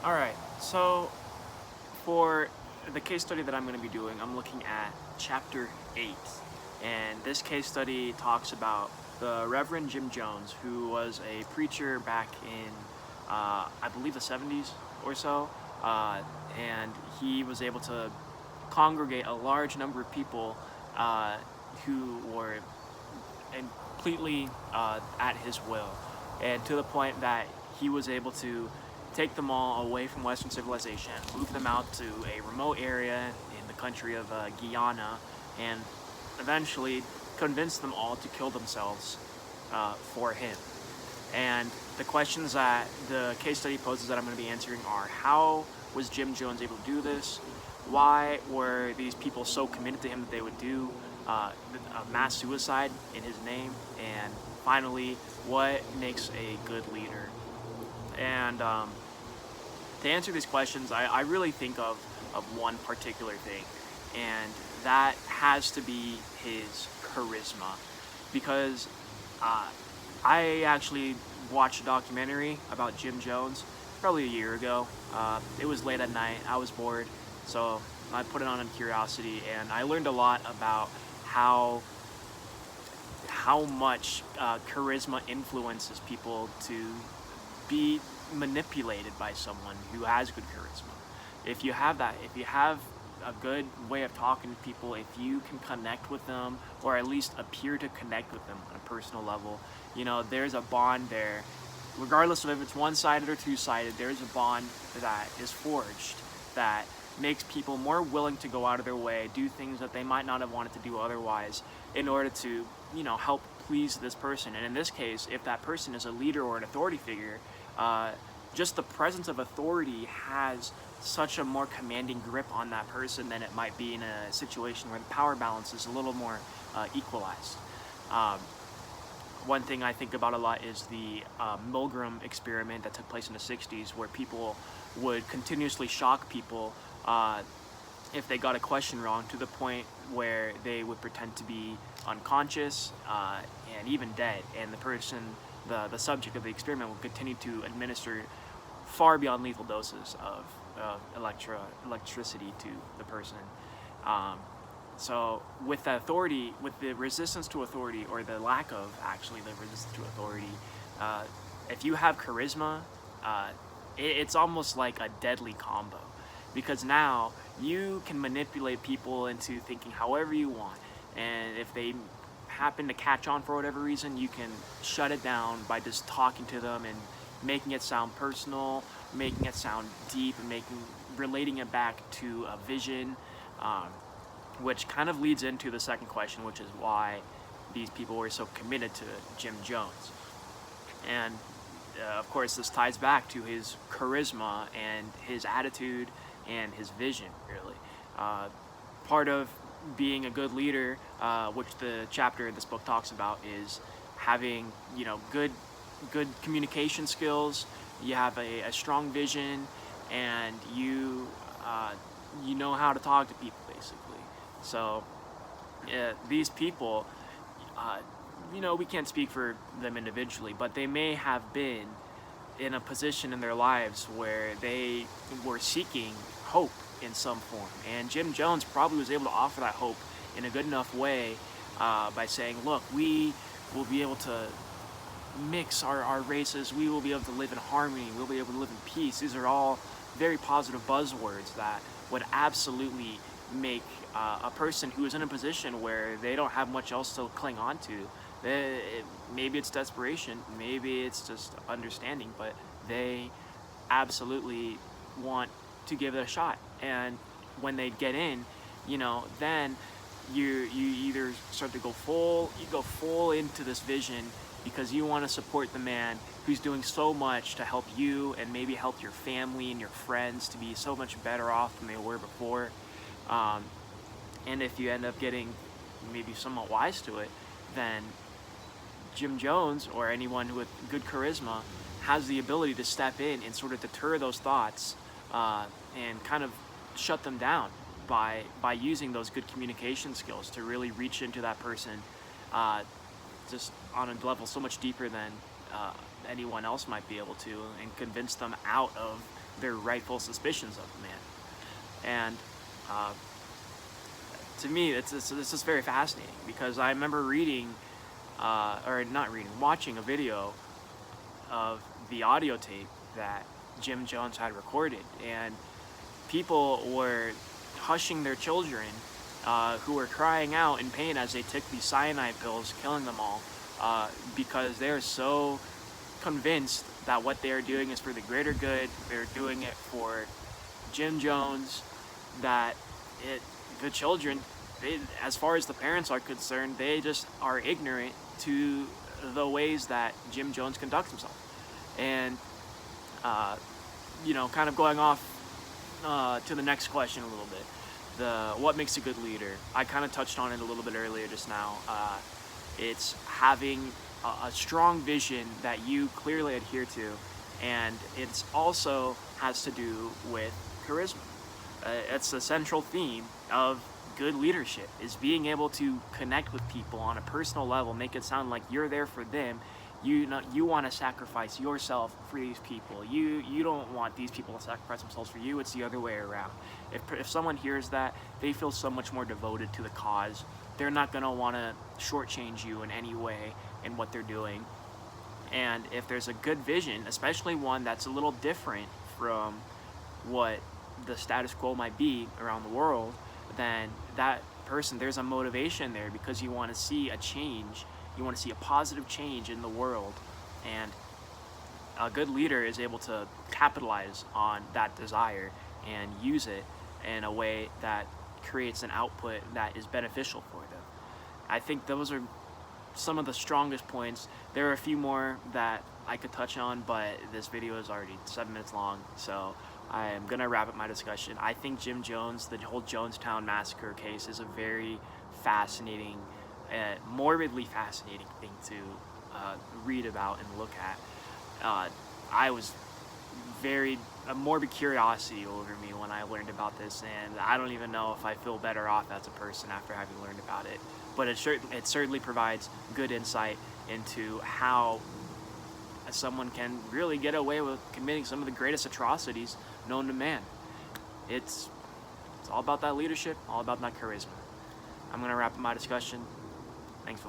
All right, so for the case study that I'm going to be doing, I'm looking at chapter 8. And this case study talks about the Reverend Jim Jones, who was a preacher back in, I believe, the 70s or so. Uh, and he was able to congregate a large number of people uh, who were completely at his will, and to the point that he was able to take them all away from Western civilization, move them out to a remote area in the country of Guyana, and eventually convince them all to kill themselves for him. And the questions that the case study poses that I'm going to be answering are: how was Jim Jones able to do this? Why were these people so committed to him that they would do a mass suicide in his name? And finally, what makes a good leader? And to answer these questions, I really think of one particular thing, and that has to be his charisma. Because uh, I actually watched a documentary about Jim Jones probably a year ago. It was late at night, I was bored, so I put it on curiosity, and I learned a lot about how much charisma influences people to be manipulated by someone who has good charisma. If you have that, if you have a good way of talking to people, if you can connect with them, or at least appear to connect with them on a personal level, there's a bond there. Regardless of if it's one-sided or two-sided, there's a bond that is forged that makes people more willing to go out of their way, do things that they might not have wanted to do otherwise, in order to, help please this person. And in this case, if that person is a leader or an authority figure, uh, just the presence of authority has such a more commanding grip on that person than it might be in a situation where the power balance is a little more equalized. Um, One thing I think about a lot is the Milgram experiment that took place in the 60s, where people would continuously shock people if they got a question wrong, to the point where they would pretend to be unconscious and even dead, and the subject of the experiment would continue to administer far beyond lethal doses of electricity to the person. Um, so with the authority, with the resistance to authority, or the lack of actually the resistance to authority, uh, if you have charisma, uh, it's almost like a deadly combo, because now you can manipulate people into thinking however you want, and if they happen to catch on for whatever reason, you can shut it down by just talking to them and making it sound personal, making it sound deep, and relating it back to a vision. Um, which kind of leads into the second question, which is why these people were so committed to Jim Jones. And of course, this ties back to his charisma and his attitude and his vision, really. Uh, Part of being a good leader, which the chapter in this book talks about, is having, good communication skills. You have a strong vision, and you know how to talk to people, basically. So these people, uh, we can't speak for them individually, but they may have been in a position in their lives where they were seeking hope in some form. And Jim Jones probably was able to offer that hope in a good enough way by saying, look, we will be able to mix our races, we will be able to live in harmony, we'll be able to live in peace. These are all very positive buzzwords that would absolutely make a person who is in a position where they don't have much else to cling on to. Maybe it's desperation, maybe it's just understanding, but they absolutely want to give it a shot. And when they get in, then you either start to go full into this vision, because you want to support the man who's doing so much to help you and maybe help your family and your friends to be so much better off than they were before. Um, and if you end up getting maybe somewhat wise to it, then Jim Jones, or anyone with good charisma, has the ability to step in and sort of deter those thoughts and kind of shut them down by using those good communication skills to really reach into that person uh, just on a level so much deeper than anyone else might be able to, and convince them out of their rightful suspicions of the man. And to me, this is very fascinating, because I remember reading, or not reading, watching a video of the audio tape that Jim Jones had recorded, and people were hushing their children who were crying out in pain as they took these cyanide pills, killing them all, because they're so convinced that what they're doing is for the greater good. They're doing it for Jim Jones, that the children, as far as the parents are concerned, they just are ignorant to the ways that Jim Jones conducts himself. And kind of going off to the next question a little bit, what makes a good leader? I kind of touched on it a little bit earlier just now. It's having a strong vision that you clearly adhere to, and it's also has to do with charisma. It's the central theme of good leadership, is being able to connect with people on a personal level, make it sound like you're there for them. You want to sacrifice yourself for these people. You don't want these people to sacrifice themselves for you. It's the other way around. If someone hears that, they feel so much more devoted to the cause. They're not going to want to shortchange you in any way in what they're doing. And if there's a good vision, especially one that's a little different from what the status quo might be around the world, then that person, there's a motivation there, because you want to see a change. You want to see a positive change in the world, and a good leader is able to capitalize on that desire and use it in a way that creates an output that is beneficial for them. I think those are some of the strongest points. There are a few more that I could touch on, but this video is already 7 minutes long, so I am going to wrap up my discussion. I think Jim Jones, the whole Jonestown Massacre case, is a very fascinating, morbidly fascinating thing to read about and look at. I was a morbid curiosity over me when I learned about this, and I don't even know if I feel better off as a person after having learned about it. But it certainly provides good insight into how someone can really get away with committing some of the greatest atrocities known to man. It's all about that leadership, all about that charisma. I'm going to wrap up my discussion. Thanks for listening.